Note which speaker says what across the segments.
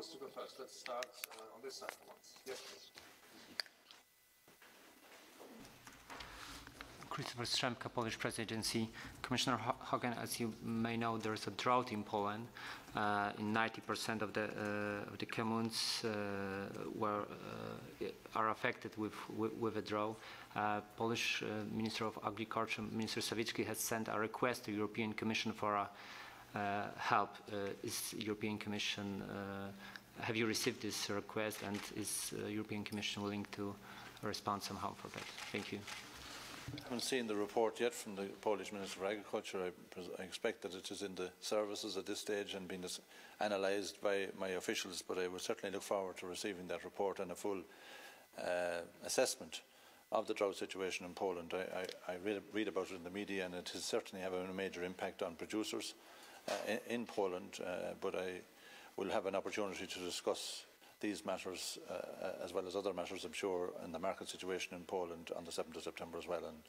Speaker 1: wants to go first? Let's start on this side for once. Yes, please.
Speaker 2: Christopher Strzemka, Polish Press Agency. Commissioner Hogan, as you may know, there is a drought in Poland. In 90% of the communes are affected with a drought. Polish Minister of Agriculture, Minister Sawicki, has sent a request to European Commission for help. Is European Commission, have you received this request, and is European Commission willing to respond somehow for that? Thank you.
Speaker 3: I haven't seen the report yet from the Polish Minister of Agriculture. I expect that it is in the services at this stage and being analysed by my officials, but I would certainly look forward to receiving that report and a full assessment of the drought situation in Poland. I read about it in the media, and it is certainly having a major impact on producers in Poland, but I will have an opportunity to discuss these matters, as well as other matters, I'm sure, in the market situation in Poland on the 7th of September as well. And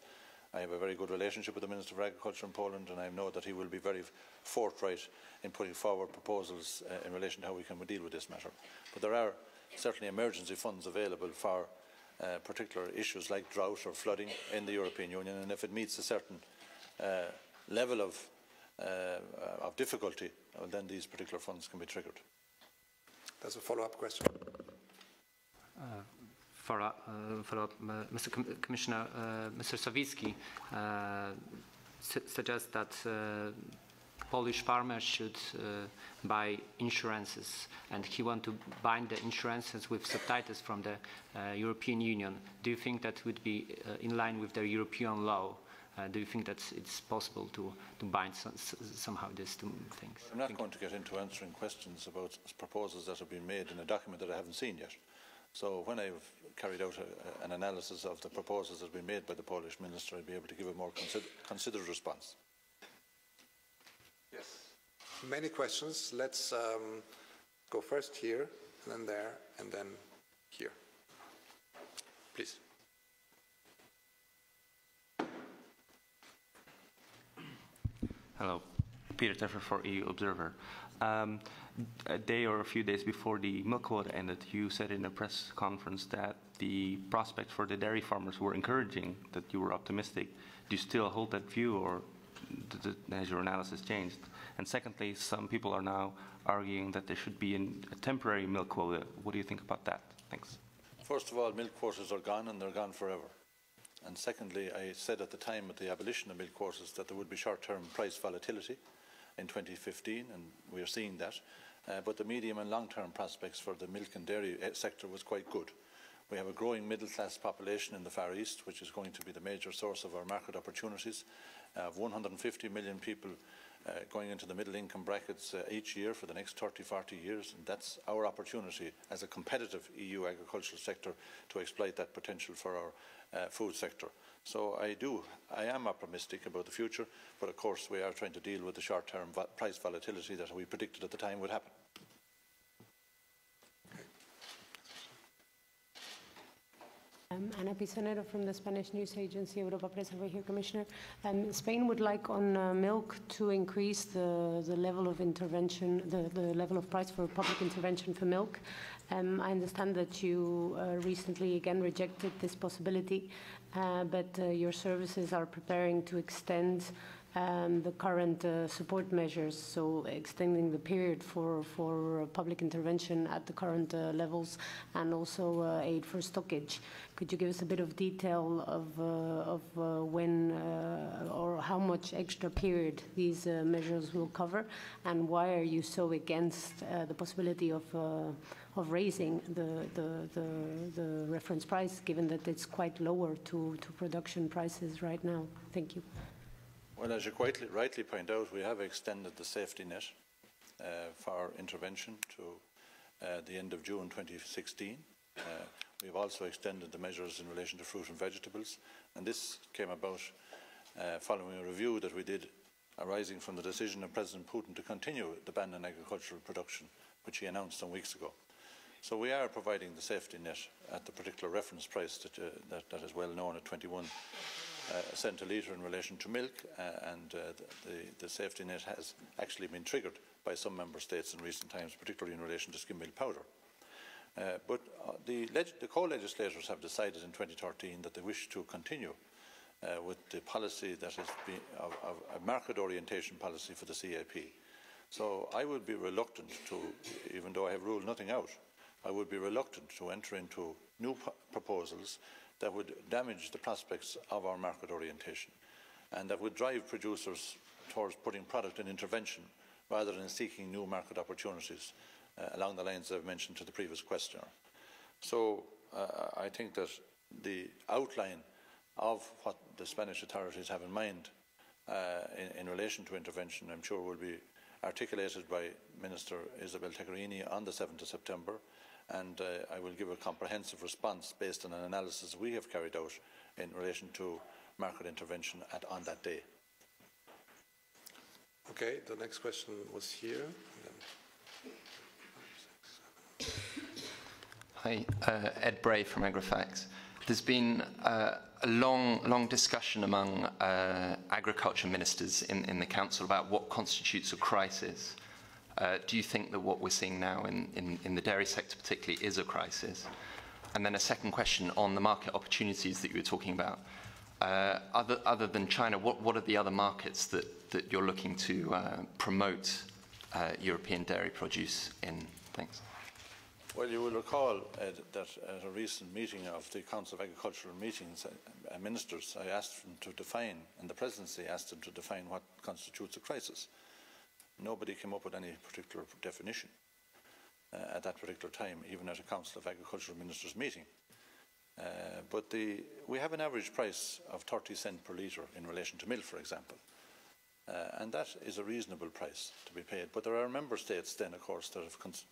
Speaker 3: I have a very good relationship with the Minister of Agriculture in Poland, and I know that he will be very forthright in putting forward proposals in relation to how we can deal with this matter. But there are certainly emergency funds available for particular issues like drought or flooding in the European Union, and if it meets a certain level of difficulty, well, then these particular funds can be triggered.
Speaker 1: There's a follow-up question.
Speaker 2: Follow-up, Mr. Commissioner, Mr. Sawicki suggests that Polish farmers should buy insurances, and he wants to bind the insurances with subtitles from the European Union. Do you think that would be in line with the European law? Do you think that it's possible to bind somehow these two things?
Speaker 3: I'm not going to get into answering questions about proposals that have been made in a document that I haven't seen yet. So when I've carried out an analysis of the proposals that have been made by the Polish Minister, I'll be able to give a more considered response.
Speaker 1: Yes. Many questions. Let's go first here, and then there, and then here. Please.
Speaker 4: Hello, Peter Teffer for EU Observer. A day or a few days before the milk quota ended, you said in a press conference that the prospects for the dairy farmers were encouraging, that you were optimistic. Do you still hold that view, or has your analysis changed? And secondly, some people are now arguing that there should be a temporary milk quota. What do you think about that? Thanks.
Speaker 3: First of all, milk quotas are gone, and they're gone forever. And secondly, I said at the time of the abolition of milk quotas that there would be short-term price volatility in 2015, and we are seeing that. But the medium and long-term prospects for the milk and dairy sector was quite good. We have a growing middle-class population in the Far East, which is going to be the major source of our market opportunities. 150 million people going into the middle-income brackets each year for the next 30, 40 years, and that's our opportunity as a competitive EU agricultural sector to exploit that potential for our food sector. So I am optimistic about the future, but of course we are trying to deal with the short-term price volatility that we predicted at the time would happen.
Speaker 5: Ana Pisonero from the Spanish news agency Europa Press over here, Commissioner. Spain would like on milk to increase the level of intervention, the level of price for public intervention for milk. I understand that you recently again rejected this possibility, but your services are preparing to extend the current support measures, so extending the period for public intervention at the current levels, and also aid for stockage. Could you give us a bit of detail of when or how much extra period these measures will cover, and why are you so against the possibility of raising the reference price, given that it's quite lower to production prices right now? Thank you.
Speaker 3: Well, as you quite rightly point out, we have extended the safety net for intervention to the end of June 2016. We have also extended the measures in relation to fruit and vegetables, and this came about following a review that we did arising from the decision of President Putin to continue the ban on agricultural production, which he announced some weeks ago. So we are providing the safety net at the particular reference price that is well known at 21 cent a litre in relation to milk, and the safety net has actually been triggered by some member states in recent times, particularly in relation to skim milk powder. But the co-legislators have decided in 2013 that they wish to continue with the policy that has been of a market orientation policy for the CAP. So I would be reluctant to, even though I have ruled nothing out, I would be reluctant to enter into new proposals that would damage the prospects of our market orientation and that would drive producers towards putting product in intervention rather than seeking new market opportunities along the lines I've mentioned to the previous questioner. So I think that the outline of what the Spanish authorities have in mind in relation to intervention, I'm sure will be articulated by Minister Isabel Tegherini on the 7th of September, and I will give a comprehensive response based on an analysis we have carried out in relation to market intervention on that day.
Speaker 1: Okay, the next question was here.
Speaker 6: Hi, Ed Bray from Agrifacts. There's been a long discussion among agriculture ministers in the Council about what constitutes a crisis. Do you think that what we're seeing now in the dairy sector particularly is a crisis? And then a second question on the market opportunities that you were talking about. Other than China, what are the other markets that you're looking to promote European dairy produce in? Thanks.
Speaker 3: Well, you will recall, Ed, that at a recent meeting of the Council of Agricultural Meetings, ministers, I asked them to define, and the Presidency asked them to define what constitutes a crisis. Nobody came up with any particular definition at that particular time, even at a Council of Agricultural Ministers meeting. But we have an average price of 30 cents per litre in relation to milk, for example. And that is a reasonable price to be paid. But there are member states then, of course, that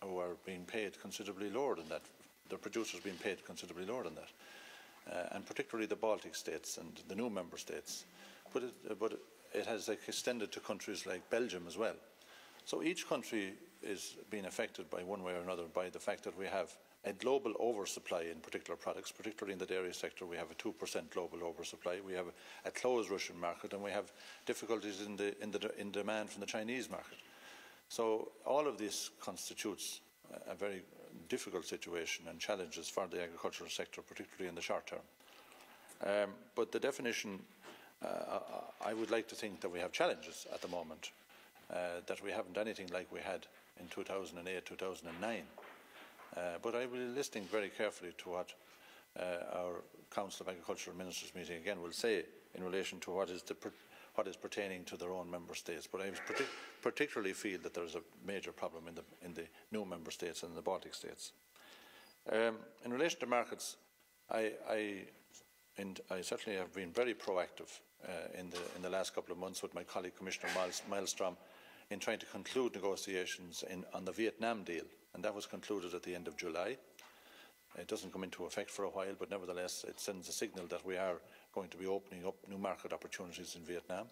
Speaker 3: who are being paid considerably lower than that. The producers being paid considerably lower than that. And particularly the Baltic states and the new member states. But it has extended to countries like Belgium as well. So each country is being affected by one way or another by the fact that we have a global oversupply in particular products, particularly in the dairy sector. We have a 2% global oversupply. We have a closed Russian market, and we have difficulties in demand from the Chinese market. So all of this constitutes a very difficult situation and challenges for the agricultural sector, particularly in the short term. But the definition, I would like to think that we have challenges at the moment, that we haven't anything like we had in 2008, 2009. But I will be listening very carefully to what our Council of Agricultural Ministers meeting again will say in relation to what is pertaining to their own member states. But I particularly feel that there is a major problem in the new member states and the Baltic states. In relation to markets, I certainly have been very proactive in the last couple of months with my colleague Commissioner Maelstrom in trying to conclude negotiations on the Vietnam deal. And that was concluded at the end of July. It doesn't come into effect for a while, but nevertheless it sends a signal that we are going to be opening up new market opportunities in Vietnam.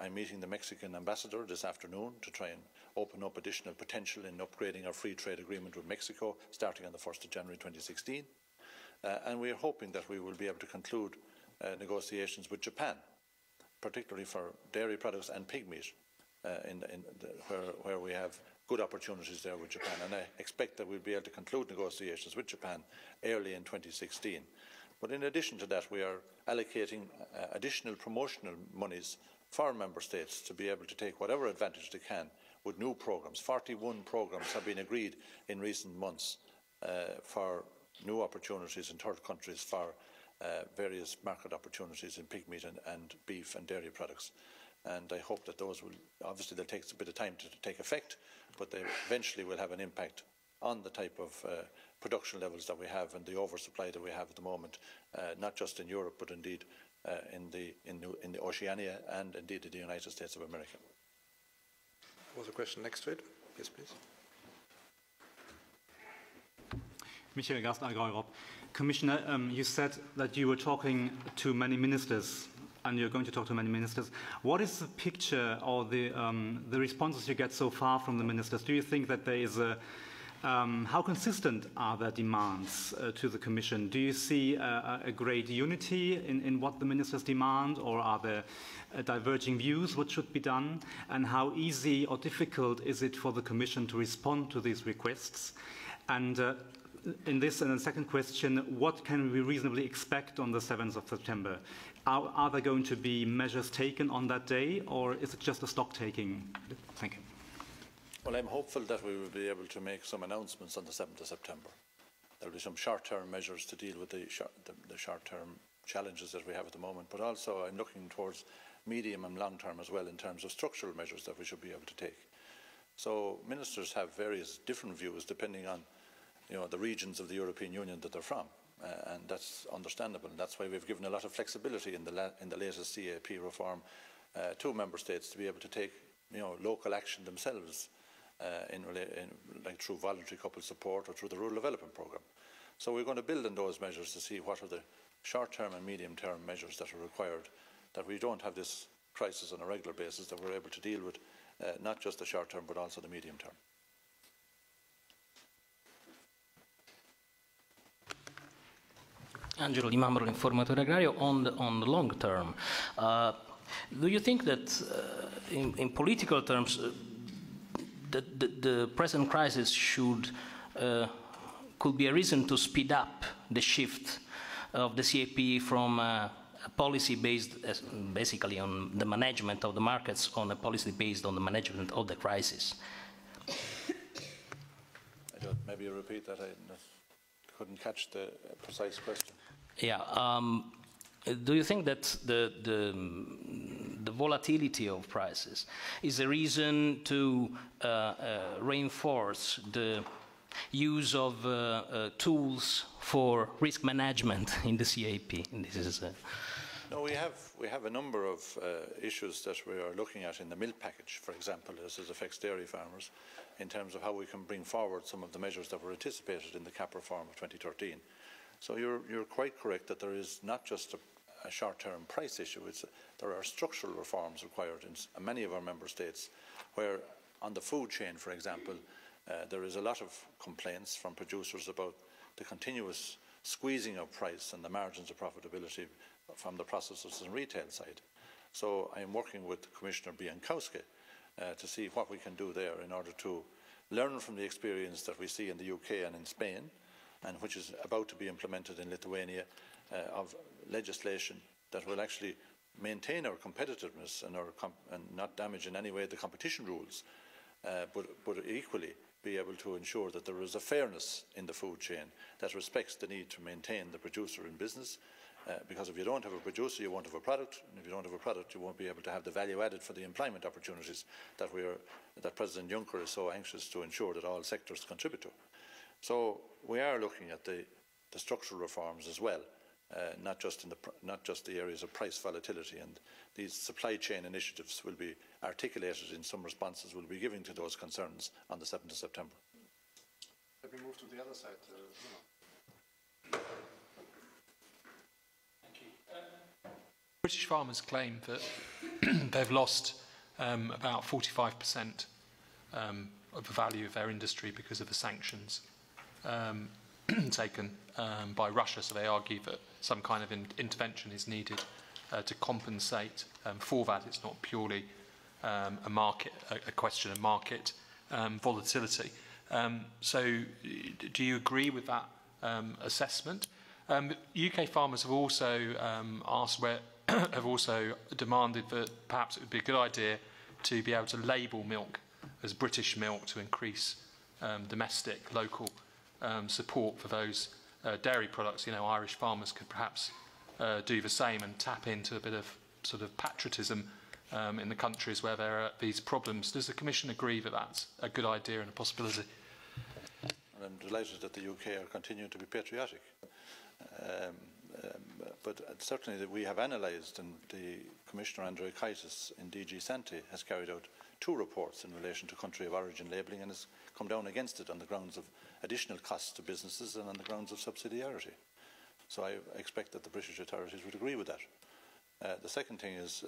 Speaker 3: I'm meeting the Mexican ambassador this afternoon to try and open up additional potential in upgrading our free trade agreement with Mexico starting on the 1st of January 2016. And we are hoping that we will be able to conclude negotiations with Japan, particularly for dairy products and pig meat, where we have good opportunities there with Japan, and I expect that we'll be able to conclude negotiations with Japan early in 2016. But in addition to that, we are allocating additional promotional monies for member states to be able to take whatever advantage they can with new programmes. 41 programmes have been agreed in recent months for new opportunities in third countries for various market opportunities in pig meat and beef and dairy products. And I hope that those will, obviously they'll take a bit of time to take effect, but they eventually will have an impact on the type of production levels that we have and the oversupply that we have at the moment, not just in Europe, but indeed in the Oceania and indeed in the United States of America.
Speaker 1: Was a question next to it? Yes, please.
Speaker 7: Michael Gersten, Agro-Europe. Commissioner, you said that you were talking to many ministers, and you're going to talk to many ministers. What is the picture or the responses you get so far from the ministers? Do you think that there is how consistent are their demands to the Commission? Do you see a great unity in what the ministers demand, or are there diverging views what should be done? And how easy or difficult is it for the Commission to respond to these requests? And in this, and the second question, what can we reasonably expect on the 7th of September? Are there going to be measures taken on that day, or is it just a stock taking? Thank you.
Speaker 3: Well, I'm hopeful that we will be able to make some announcements on the 7th of September. There will be some short-term measures to deal with the short-term challenges that we have at the moment, but also I'm looking towards medium and long-term as well in terms of structural measures that we should be able to take. So ministers have various different views depending on the regions of the European Union that they're from, and that's understandable. And that's why we've given a lot of flexibility in the latest CAP reform to member states to be able to take local action themselves like through voluntary coupled support or through the rural development programme. So we're going to build on those measures to see what are the short-term and medium-term measures that are required, that we don't have this crisis on a regular basis, that we're able to deal with not just the short-term but also the medium-term.
Speaker 8: Angelo Di Mambro, Informatore Agrario. On the long term, do you think that in political terms the present crisis could be a reason to speed up the shift of the CAP from a policy based basically on the management of the markets on a policy based on the management of the crisis?
Speaker 3: Maybe you repeat that. I couldn't catch the precise question.
Speaker 8: Yeah. Do you think that the volatility of prices is a reason to reinforce the use of tools for risk management in the CAP? This is
Speaker 3: No, we have a number of issues that we are looking at in the milk package, for example, as it affects dairy farmers, in terms of how we can bring forward some of the measures that were anticipated in the CAP reform of 2013. So you're quite correct that there is not just a short-term price issue. There are structural reforms required in many of our member states, where on the food chain, for example, there is a lot of complaints from producers about the continuous squeezing of price and the margins of profitability from the processors and retail side. So I am working with Commissioner Biankowski to see what we can do there in order to learn from the experience that we see in the UK and in Spain, and which is about to be implemented in Lithuania, of legislation that will actually maintain our competitiveness and not damage in any way the competition rules, but equally be able to ensure that there is a fairness in the food chain that respects the need to maintain the producer in business, because if you don't have a producer, you won't have a product, and if you don't have a product, you won't be able to have the value added for the employment opportunities that President Juncker is so anxious to ensure that all sectors contribute to. So we are looking at the structural reforms as well, not just the areas of price volatility, and these supply chain initiatives will be articulated in some responses we'll be giving to those concerns on the 7th of September.
Speaker 1: Let me move to the other side.
Speaker 9: Thank you. British farmers claim that they've lost about 45% of the value of their industry because of the sanctions taken by Russia. So they argue that some kind of intervention is needed to compensate for that. It's not purely a question of market volatility. So do you agree with that assessment? UK farmers have also have also demanded that perhaps it would be a good idea to be able to label milk as British milk to increase domestic, local support for those dairy products. Irish farmers could perhaps do the same and tap into a bit of sort of patriotism in the countries where there are these problems. Does the Commission agree that that's a good idea and a possibility?
Speaker 3: I'm delighted that the UK are continuing to be patriotic. But certainly that we have analysed, and the Commissioner Andriukaitis in DG Sante has carried out 2 reports in relation to country of origin labelling and has come down against it on the grounds of additional costs to businesses and on the grounds of subsidiarity. So I expect that the British authorities would agree with that. The second thing is,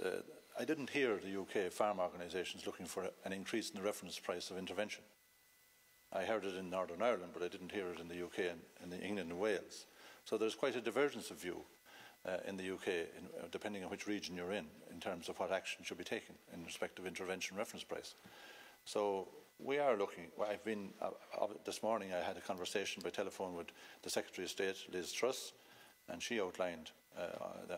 Speaker 3: I didn't hear the UK farm organisations looking for an increase in the reference price of intervention. I heard it in Northern Ireland, but I didn't hear it in the UK and in England and Wales. So there's quite a divergence of view in the UK, depending on which region you're in terms of what action should be taken in respect of intervention reference price. So we are looking. I've been this morning. I had a conversation by telephone with the Secretary of State, Liz Truss, and she outlined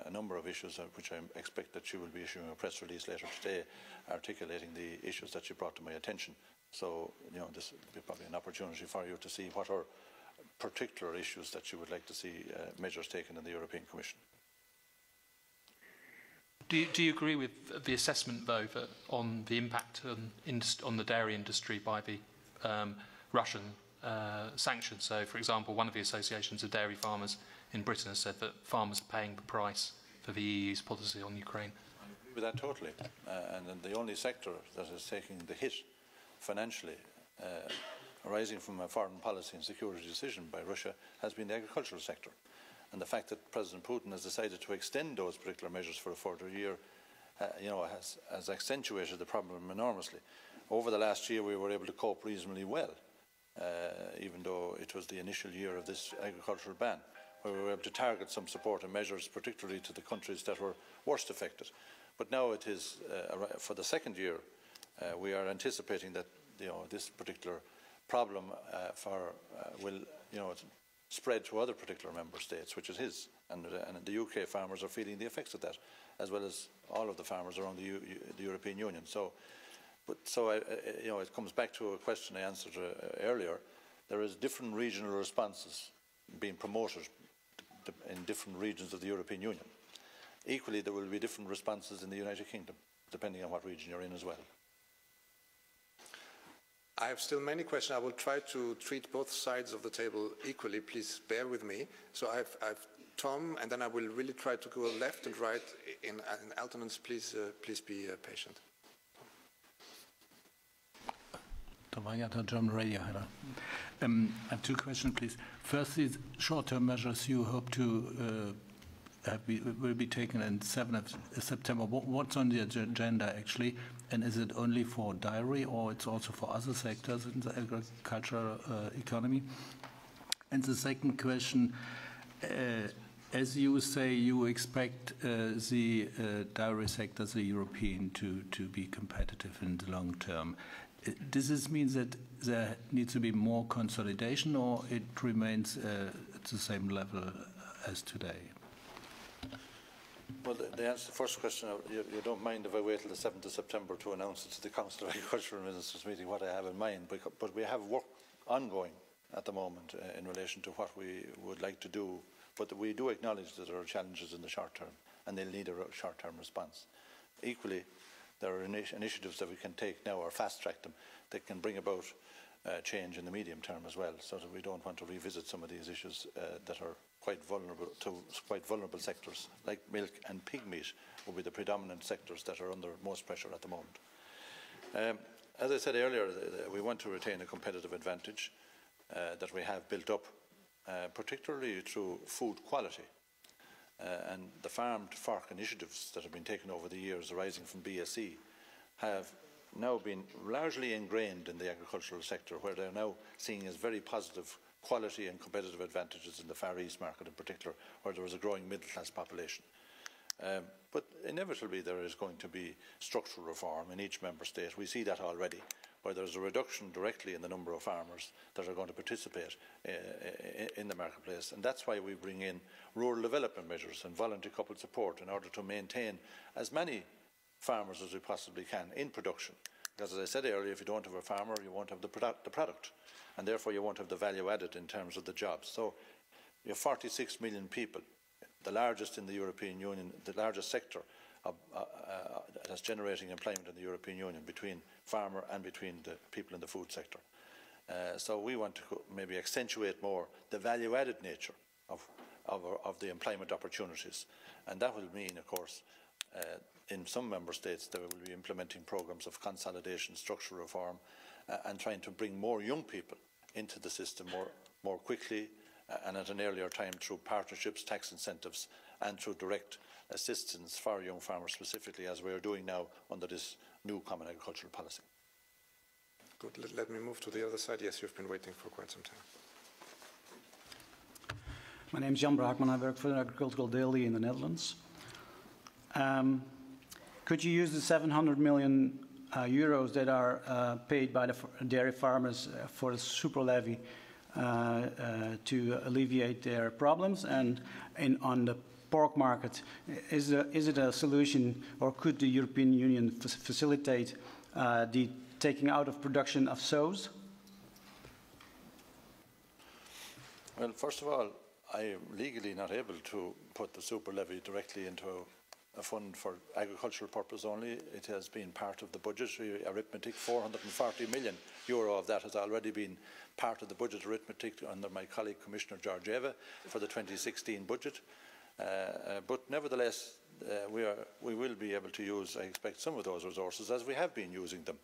Speaker 3: a number of issues which I expect that she will be issuing a press release later today, articulating the issues that she brought to my attention. So, you know, this will be probably an opportunity for you to see what are particular issues that you would like to see measures taken in the European Commission.
Speaker 9: Do you agree with the assessment, though, that on the impact on the dairy industry by the Russian sanctions? So, for example, one of the associations of dairy farmers in Britain has said that farmers are paying the price for the EU's policy on Ukraine.
Speaker 3: I agree with that totally. And the only sector that is taking the hit financially arising from a foreign policy and security decision by Russia has been the agricultural sector. And the fact that President Putin has decided to extend those particular measures for a further year, has accentuated the problem enormously. Over the last year, we were able to cope reasonably well, even though it was the initial year of this agricultural ban, where we were able to target some support and measures, particularly to the countries that were worst affected. But now it is, for the second year, we are anticipating that this particular problem will spread to other particular member states, which is his, and the UK farmers are feeling the effects of that, as well as all of the farmers around the European Union. It comes back to a question I answered earlier. There is different regional responses being promoted in different regions of the European Union. Equally, there will be different responses in the United Kingdom, depending on what region you're in as well.
Speaker 1: I have still many questions. I will try to treat both sides of the table equally. Please bear with me. So I've Tom, and then I will really try to go left and right in alternates. Please be patient.
Speaker 10: Tom Weigert, German Radio. I have two questions, please. First, these short-term measures you hope to will be taken on 7th of September. What's on the agenda, actually? And is it only for dairy, or it's also for other sectors in the agricultural economy? And the second question, as you say, you expect the dairy sector, the European, to be competitive in the long term. Does this mean that there needs to be more consolidation, or it remains at the same level as today?
Speaker 3: Well, the answer to the first question, you don't mind if I wait till the 7th of September to announce it to the Council of Agricultural Ministers meeting what I have in mind, but we have work ongoing at the moment in relation to what we would like to do, but we do acknowledge that there are challenges in the short term and they'll need a short-term response. Equally, there are initiatives that we can take now or fast-track them that can bring about change in the medium term as well, so that we don't want to revisit some of these issues that are quite vulnerable sectors, like milk and pig meat will be the predominant sectors that are under most pressure at the moment. As I said earlier, we want to retain a competitive advantage that we have built up, particularly through food quality. And the farm to fork initiatives that have been taken over the years arising from BSE have now been largely ingrained in the agricultural sector, where they're now seeing as very positive quality and competitive advantages in the Far East market in particular, where there is a growing middle class population. But inevitably there is going to be structural reform in each member state. We see that already, where there's a reduction directly in the number of farmers that are going to participate in the marketplace. And that's why we bring in rural development measures and voluntary coupled support in order to maintain as many farmers as we possibly can in production. Because as I said earlier, if you don't have a farmer, you won't have the product, and therefore you won't have the value added in terms of the jobs. So you have 46 million people, the largest in the European Union, the largest sector that's generating employment in the European Union between farmer and between the people in the food sector. So we want to maybe accentuate more the value-added nature of the employment opportunities, and that will mean, of course, in some member states they will be implementing programs of consolidation, structural reform, and trying to bring more young people into the system more quickly and at an earlier time through partnerships, tax incentives, and through direct assistance for young farmers specifically, as we are doing now under this new Common Agricultural Policy.
Speaker 1: Good. Let me move to the other side. Yes, you've been waiting for quite some time.
Speaker 11: My name is Jan Braakman. I work for the Agricultural Daily in the Netherlands. Could you use the 700 million euros that are paid by the dairy farmers for the super levy to alleviate their problems? And on the pork market, is it a solution, or could the European Union facilitate the taking out of production of sows?
Speaker 3: Well, first of all, I am legally not able to put the super levy directly into a fund for agricultural purpose only. It has been part of the budgetary arithmetic. 440 million euro of that has already been part of the budget arithmetic under my colleague Commissioner Georgieva for the 2016 budget. But nevertheless, we will be able to use, I expect, some of those resources, as we have been using them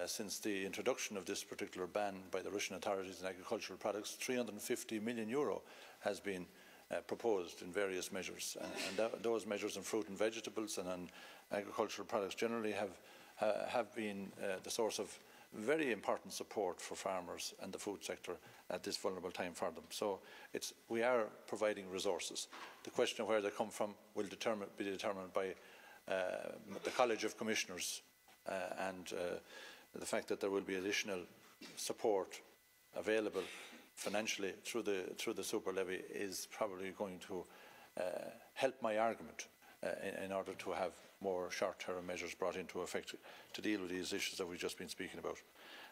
Speaker 3: since the introduction of this particular ban by the Russian authorities on agricultural products. 350 million euro has been proposed in various measures, and those measures on fruit and vegetables and on agricultural products generally have been the source of very important support for farmers and the food sector at this vulnerable time for them. So we are providing resources. The question of where they come from will be determined by the College of Commissioners and the fact that there will be additional support available financially through the super levy is probably going to help my argument in order to have more short-term measures brought into effect to deal with these issues that we've just been speaking about.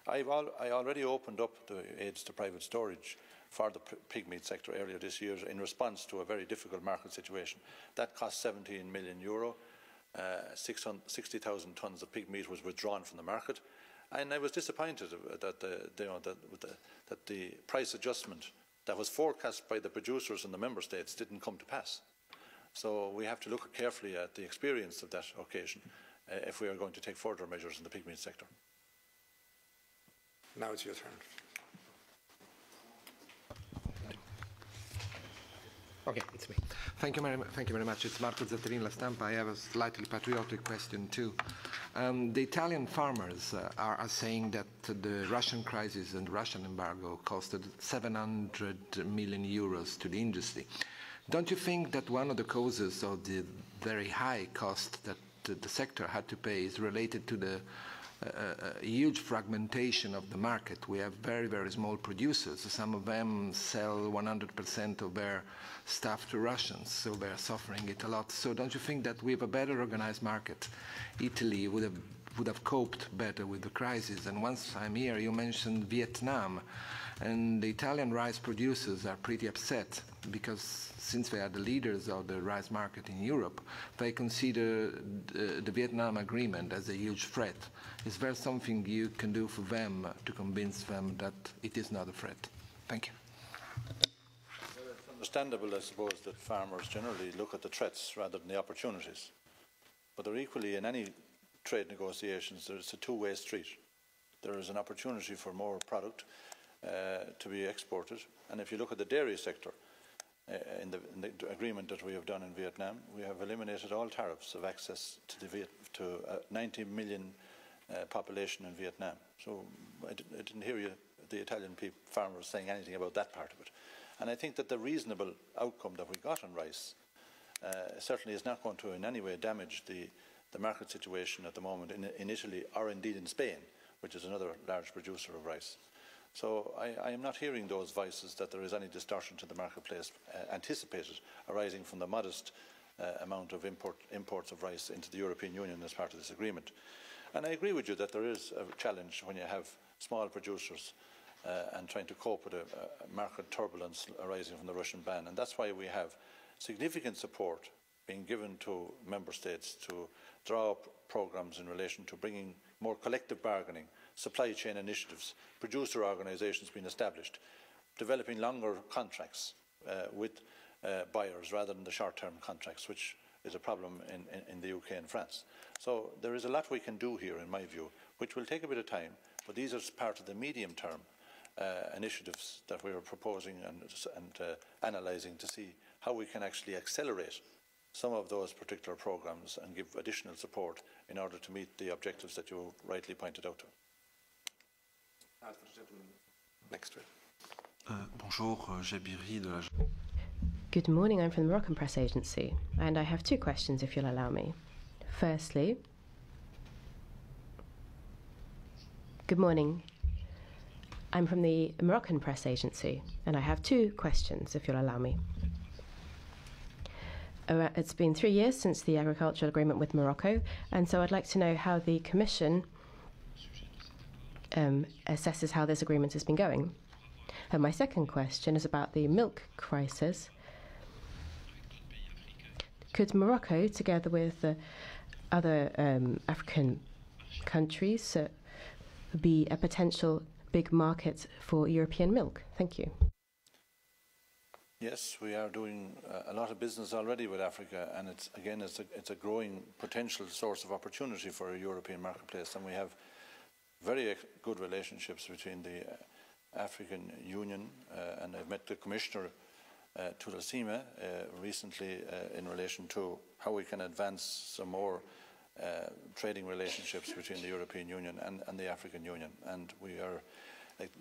Speaker 3: I already opened up the aids to private storage for the pig meat sector earlier this year in response to a very difficult market situation. That cost 17 million euro. 60,000 tonnes of pig meat was withdrawn from the market, and I was disappointed that the price adjustment that was forecast by the producers in the member states didn't come to pass. So we have to look carefully at the experience of that occasion if we are going to take further measures in the pig meat sector.
Speaker 1: Now it's your turn.
Speaker 12: Okay, it's me. Thank you very much. It's Marco Zatterin, La Stampa. I have a slightly patriotic question too. The Italian farmers are saying that the Russian crisis and Russian embargo costed 700 million euros to the industry. Don't you think that one of the causes of the very high cost that the sector had to pay is related to the huge fragmentation of the market? We have very, very small producers. Some of them sell 100% of their stuff to Russians, so they're suffering it a lot. So don't you think that with a better organized market, Italy would have coped better with the crisis? And once I'm here, you mentioned Vietnam, and the Italian rice producers are pretty upset because since they are the leaders of the rice market in Europe, they consider the Vietnam agreement as a huge threat. Is there something you can do for them to convince them that it is not a threat? Thank you.
Speaker 3: Well, it's understandable, I suppose, that farmers generally look at the threats rather than the opportunities. But they're equally, in any trade negotiations, there's a two-way street. There is an opportunity for more product to be exported. And if you look at the dairy sector, in the agreement that we have done in Vietnam, we have eliminated all tariffs of access to 90 million population in Vietnam. So I didn't hear the Italian farmers saying anything about that part of it. And I think that the reasonable outcome that we got on rice certainly is not going to in any way damage the market situation at the moment in Italy or indeed in Spain, which is another large producer of rice. So I am not hearing those voices that there is any distortion to the marketplace anticipated arising from the modest amount of imports of rice into the European Union as part of this agreement. And I agree with you that there is a challenge when you have small producers and trying to cope with a market turbulence arising from the Russian ban. And that's why we have significant support being given to member states to draw up programmes in relation to bringing more collective bargaining, supply chain initiatives, producer organisations being established, developing longer contracts with buyers rather than the short-term contracts, which is a problem in the UK and France. So there is a lot we can do here, in my view, which will take a bit of time, but these are part of the medium-term initiatives that we are proposing and analysing to see how we can actually accelerate some of those particular programmes and give additional support in order to meet the objectives that you rightly pointed out to.
Speaker 1: Next to it.
Speaker 13: Bonjour, Jabiri de la...
Speaker 14: Good morning, I'm from the Moroccan Press Agency, and I have two questions, if you'll allow me. Firstly, good morning. I'm from the Moroccan Press Agency, and I have two questions, if you'll allow me. It's been 3 years since the agricultural agreement with Morocco, and so I'd like to know how the Commission assesses how this agreement has been going. And my second question is about the milk crisis. Could Morocco, together with other African countries, be a potential big market for European milk? Thank you.
Speaker 3: Yes, we are doing a lot of business already with Africa, and it's a growing potential source of opportunity for a European marketplace, and we have very good relationships between the African Union, and I've met the Commissioner Tulasima recently in relation to how we can advance some more trading relationships between the European Union and the African Union. And we are, like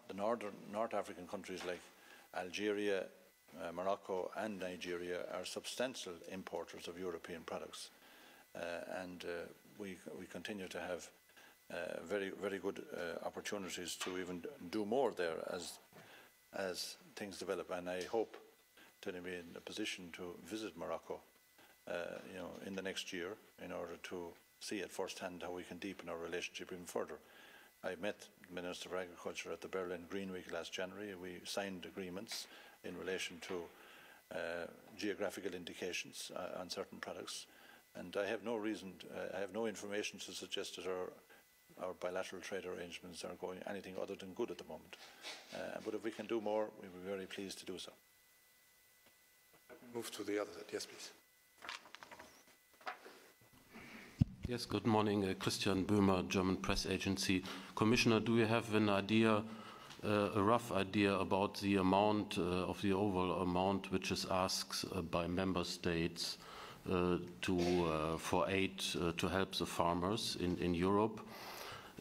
Speaker 3: the North African countries like Algeria, Morocco and Nigeria are substantial importers of European products, and we continue to have very good opportunities to even do more there as things develop. And I hope to be in a position to visit Morocco, in the next year, in order to see at first hand how we can deepen our relationship even further. I met the Minister of Agriculture at the Berlin Green Week last January. We signed agreements in relation to geographical indications on certain products, and I have no reason, I have no information to suggest that our bilateral trade arrangements are going anything other than good at the moment. But if we can do more, we will be very pleased to do so.
Speaker 1: Move to the other side. Yes, please.
Speaker 13: Yes, good morning. Christian Böhmer, German Press Agency. Commissioner, do you have an idea, a rough idea about the amount of the overall amount which is asked by member states for aid to help the farmers in Europe?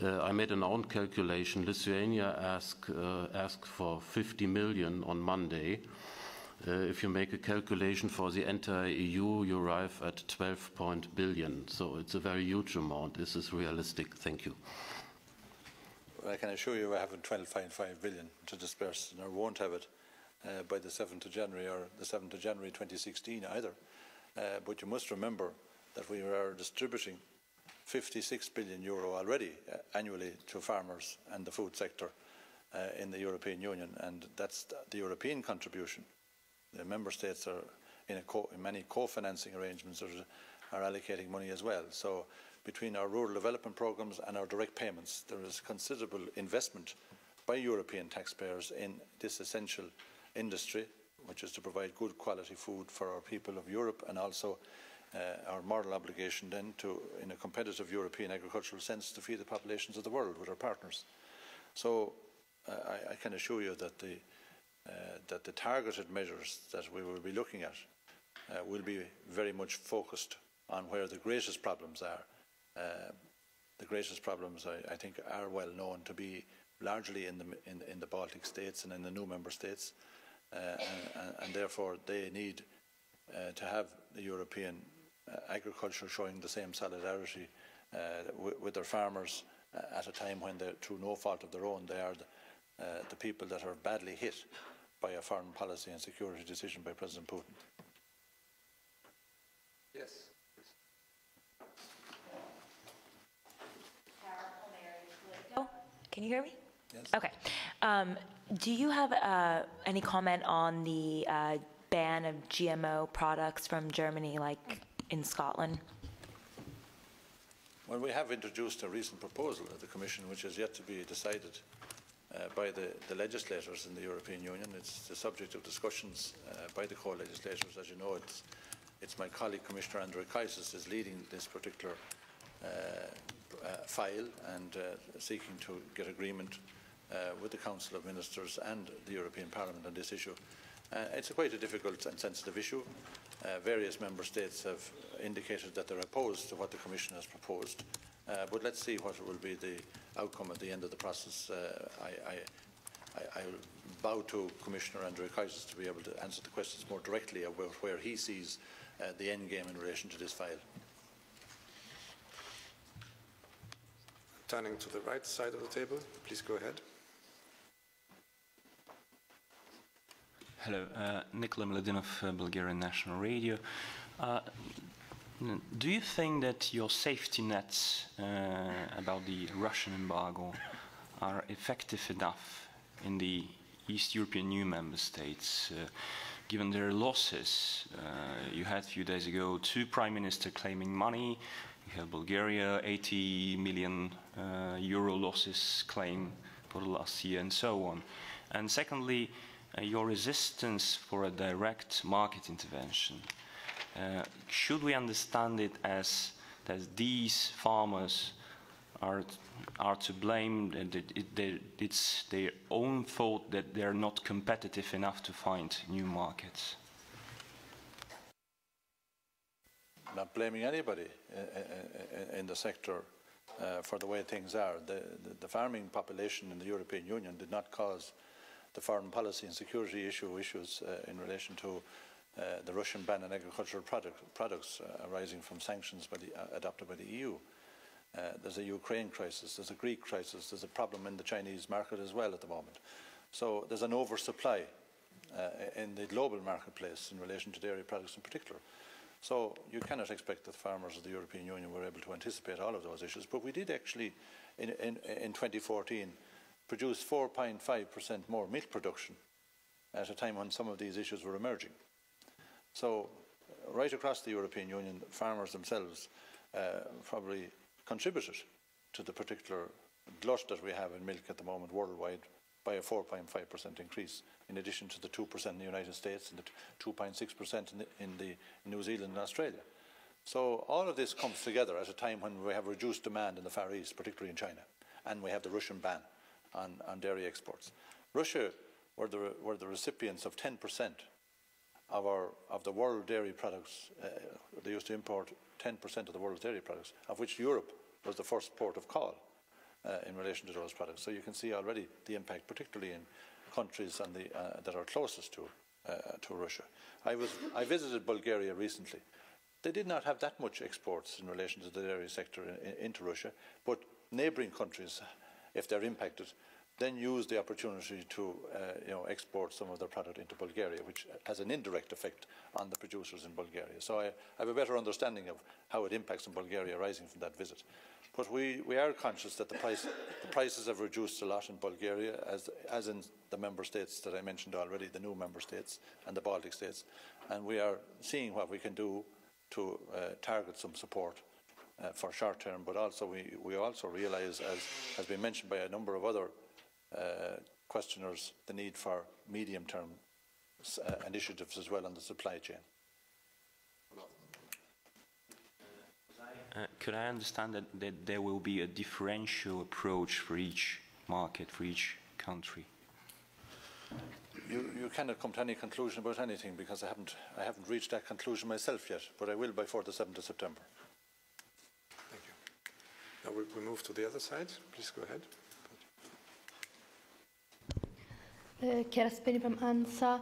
Speaker 13: I made an own calculation. Lithuania asked for 50 million on Monday. If you make a calculation for the entire EU, you arrive at 12 billion. So it's a very huge amount. This is realistic. Thank you.
Speaker 3: Well, I can assure you I haven't 12.5 billion to disperse, and I won't have it by the 7th of January or the 7th of January 2016 either. But you must remember that we are distributing 56 billion euro already annually to farmers and the food sector in the European Union, and that's the European contribution. The member states are in many co-financing arrangements are allocating money as well. So between our rural development programs and our direct payments, there is considerable investment by European taxpayers in this essential industry, which is to provide good quality food for our people of Europe, and also our moral obligation then to, in a competitive European agricultural sense, to feed the populations of the world with our partners. So I can assure you that the targeted measures that we will be looking at will be very much focused on where the greatest problems are. The greatest problems, I think, are well known to be largely in the Baltic states and in the new member states, and therefore they need to have the European agriculture showing the same solidarity with their farmers at a time when, through no fault of their own, they are the people that are badly hit by a foreign policy and security decision by President Putin.
Speaker 1: Yes.
Speaker 15: Can you hear me?
Speaker 3: Yes.
Speaker 15: Okay. Do you have any comment on the ban of GMO products from Germany, like in Scotland?
Speaker 3: Well, we have introduced a recent proposal at the Commission, which is yet to be decided by the legislators in the European Union. It's the subject of discussions by the co-legislators. As you know, it's my colleague, Commissioner Andriukaitis, is leading this particular file and seeking to get agreement with the Council of Ministers and the European Parliament on this issue. It's quite a difficult and sensitive issue. Various member states have indicated that they're opposed to what the Commission has proposed, But let's see what will be the outcome at the end of the process. I bow to Commissioner Andriukaitis to be able to answer the questions more directly about where he sees the end game in relation to this file.
Speaker 1: Turning to the right side of the table, please go ahead.
Speaker 4: Hello, Nikola Miladinov, Bulgarian National Radio. Do you think that your safety nets about the Russian embargo are effective enough in the East European new member states, given their losses? You had a few days ago 2 prime ministers claiming money. You have Bulgaria, 80 million euro losses claimed for the last year, and so on. And secondly, your resistance for a direct market intervention. Should we understand it as that these farmers are to blame, that it's their own fault that they're not competitive enough to find new markets?
Speaker 3: Not blaming anybody in the sector for the way things are. The farming population in the European Union did not cause the foreign policy and security issues in relation to the Russian ban on agricultural products arising from sanctions adopted by the EU. There's a Ukraine crisis, there's a Greek crisis, there's a problem in the Chinese market as well at the moment. So there's an oversupply in the global marketplace in relation to dairy products in particular. So you cannot expect that farmers of the European Union were able to anticipate all of those issues. But we did actually, in 2014, produce 4.5% more milk production at a time when some of these issues were emerging. So right across the European Union, farmers themselves probably contributed to the particular glut that we have in milk at the moment worldwide by a 4.5% increase, in addition to the 2% in the United States and the 2.6% in New Zealand and Australia. So all of this comes together at a time when we have reduced demand in the Far East, particularly in China, and we have the Russian ban on dairy exports. Russia were the recipients of 10% of the world dairy products. They used to import 10% of the world's dairy products, of which Europe was the first port of call in relation to those products. So you can see already the impact, particularly in countries that are closest to Russia. I visited Bulgaria recently. They did not have that much exports in relation to the dairy sector into Russia, but neighbouring countries, if they're impacted, then use the opportunity to export some of their product into Bulgaria, which has an indirect effect on the producers in Bulgaria. So I have a better understanding of how it impacts in Bulgaria arising from that visit. But we are conscious that the prices have reduced a lot in Bulgaria, as in the member states that I mentioned already, the new member states and the Baltic states, and we are seeing what we can do to target some support for short term, but also we also realise, as has been mentioned by a number of other questioners, the need for medium-term initiatives as well on the supply chain.
Speaker 4: Could I understand that there will be a differential approach for each market, for each country?
Speaker 3: You cannot come to any conclusion about anything, because I haven't reached that conclusion myself yet, but I will by 4th to 7th of September.
Speaker 1: Thank you. Now we move to the other side. Please go ahead.
Speaker 16: Chiara Speri from ANSA.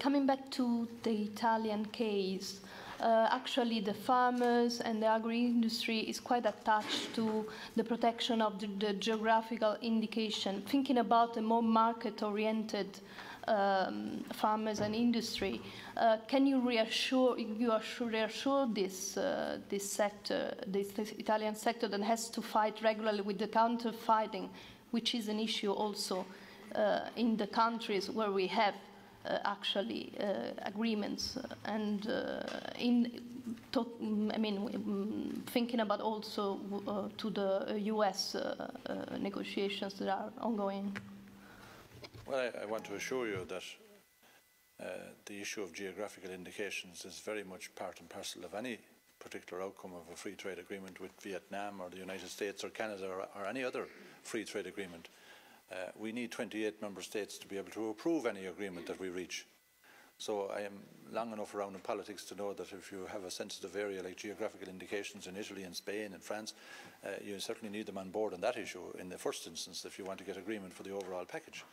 Speaker 16: Coming back to the Italian case, actually the farmers and the agri-industry is quite attached to the protection of the geographical indication. Thinking about a more market-oriented farmers and industry, can you reassure this sector, this Italian sector that has to fight regularly with the counterfeiting, which is an issue also in the countries where we have actually agreements, and thinking about also to the US negotiations that are ongoing?
Speaker 3: Well, I want to assure you that the issue of geographical indications is very much part and parcel of any particular outcome of a free trade agreement with Vietnam or the United States or Canada or any other free trade agreement. We need 28 member states to be able to approve any agreement that we reach. So I am long enough around in politics to know that if you have a sensitive area like geographical indications in Italy and Spain and France, you certainly need them on board on that issue in the first instance if you want to get agreement for the overall package.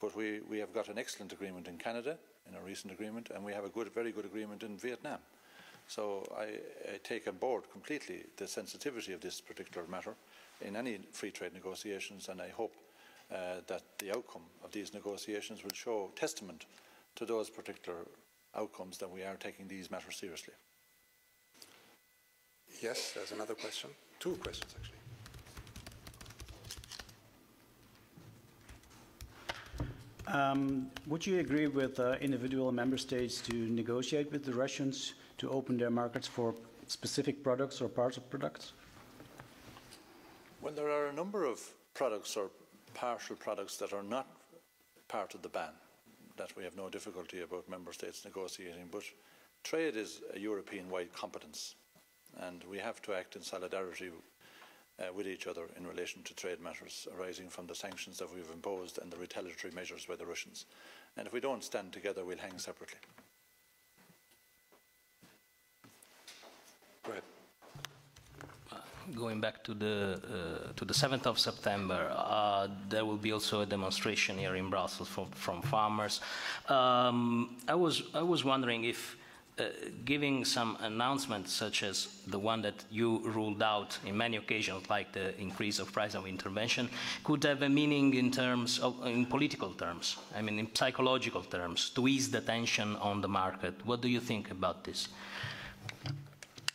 Speaker 3: But we have got an excellent agreement in Canada, in a recent agreement, and we have a very good agreement in Vietnam. So I take on board completely the sensitivity of this particular matter in any free trade negotiations, and I hope that the outcome of these negotiations will show testament to those particular outcomes that we are taking these matters seriously.
Speaker 1: Yes, there's another question. Two questions, actually.
Speaker 11: Would you agree with individual member states to negotiate with the Russians to open their markets for specific products or parts of products?
Speaker 3: Well, there are a number of products or partial products that are not part of the ban that we have no difficulty about member states negotiating, but trade is a European-wide competence, and we have to act in solidarity with each other in relation to trade matters arising from the sanctions that we've imposed and the retaliatory measures by the Russians. And if we don't stand together, we'll hang separately.
Speaker 1: Go ahead.
Speaker 8: Going back to the 7th of September, there will be also a demonstration here in Brussels from farmers. I was wondering if giving some announcements such as the one that you ruled out in many occasions, like the increase of price of intervention, could have a meaning in terms of, in political terms, I mean in psychological terms, to ease the tension on the market. What do you think about this?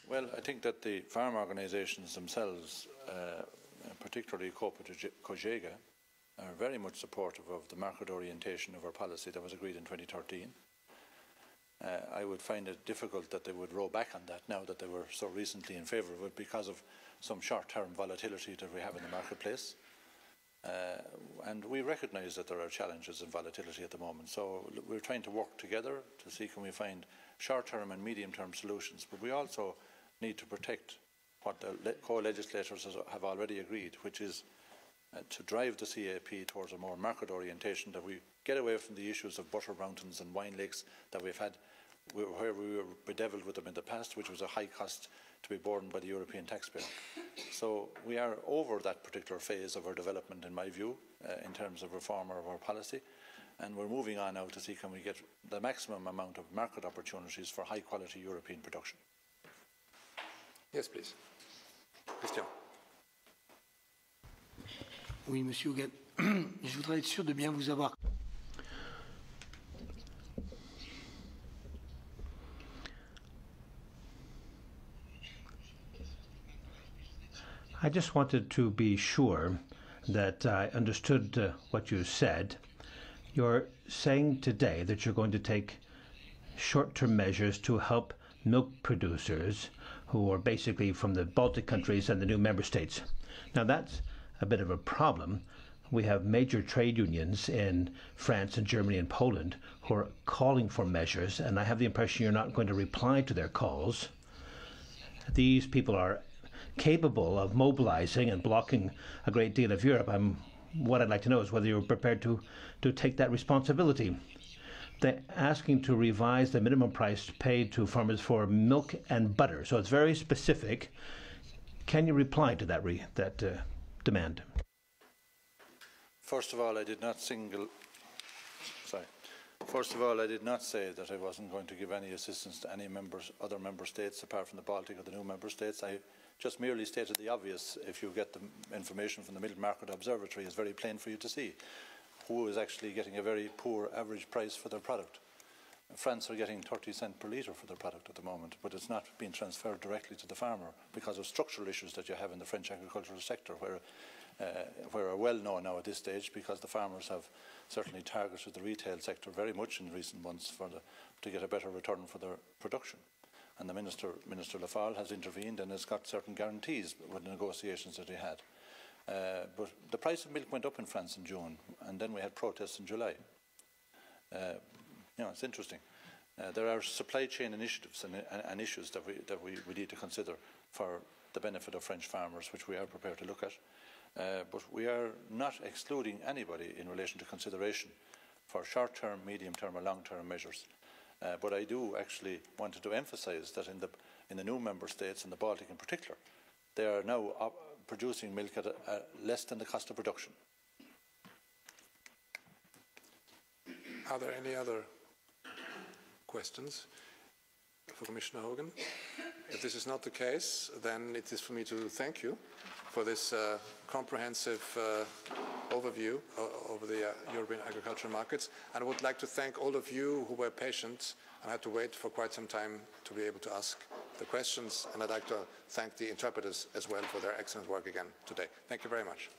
Speaker 3: Well, I think that the farm organisations themselves, particularly Cogeca, are very much supportive of the market orientation of our policy that was agreed in 2013. I would find it difficult that they would row back on that now that they were so recently in favour of it because of some short-term volatility that we have in the marketplace. And we recognise that there are challenges and volatility at the moment. So we're trying to work together to see can we find short-term and medium-term solutions. But we also need to protect what the co-legislators have already agreed, which is to drive the CAP towards a more market orientation, that we get away from the issues of butter mountains and wine lakes that we've had, where we were bedevilled with them in the past, which was a high cost to be borne by the European taxpayer. So we are over that particular phase of our development, in my view, in terms of reform of our policy, and we're moving on now to see can we get the maximum amount of market opportunities for high quality European production.
Speaker 1: Yes, please. Christian.
Speaker 17: Oui, Monsieur Hogan, je voudrais être sûr de bien vous avoir.
Speaker 18: I just wanted to be sure that I understood what you said. You're saying today that you're going to take short-term measures to help milk producers who are basically from the Baltic countries and the new member states. Now that's a bit of a problem. We have major trade unions in France and Germany and Poland who are calling for measures, and I have the impression you're not going to reply to their calls. These people are capable of mobilizing and blocking a great deal of Europe. What I'd like to know is whether you're prepared to take that responsibility. They're asking to revise the minimum price paid to farmers for milk and butter, so it's very specific. Can you reply to that demand?
Speaker 3: First of all, I did not First of all, I did not say that I wasn't going to give any assistance to any other member states apart from the Baltic or the new member states. I just merely stated the obvious. If you get the information from the Middle Market Observatory, it's very plain for you to see who is actually getting a very poor average price for their product. France are getting 30 cents per litre for their product at the moment, but it's not being transferred directly to the farmer because of structural issues that you have in the French agricultural sector, where are well known now at this stage, because the farmers have certainly targeted the retail sector very much in recent months to get a better return for their production. And the Minister Lafall has intervened and has got certain guarantees with the negotiations that he had. But the price of milk went up in France in June, and then we had protests in July. It's interesting. There are supply chain initiatives and issues that we need to consider for the benefit of French farmers, which we are prepared to look at. But we are not excluding anybody in relation to consideration for short-term, medium-term or long-term measures. But I do actually wanted to emphasise that in the new member states, in the Baltic in particular, they are now producing milk at less than the cost of production.
Speaker 1: Are there any other questions for Commissioner Hogan? If this is not the case, then it is for me to thank you for this comprehensive overview over the European agricultural markets. And I would like to thank all of you who were patient and had to wait for quite some time to be able to ask the questions. And I'd like to thank the interpreters as well for their excellent work again today. Thank you very much.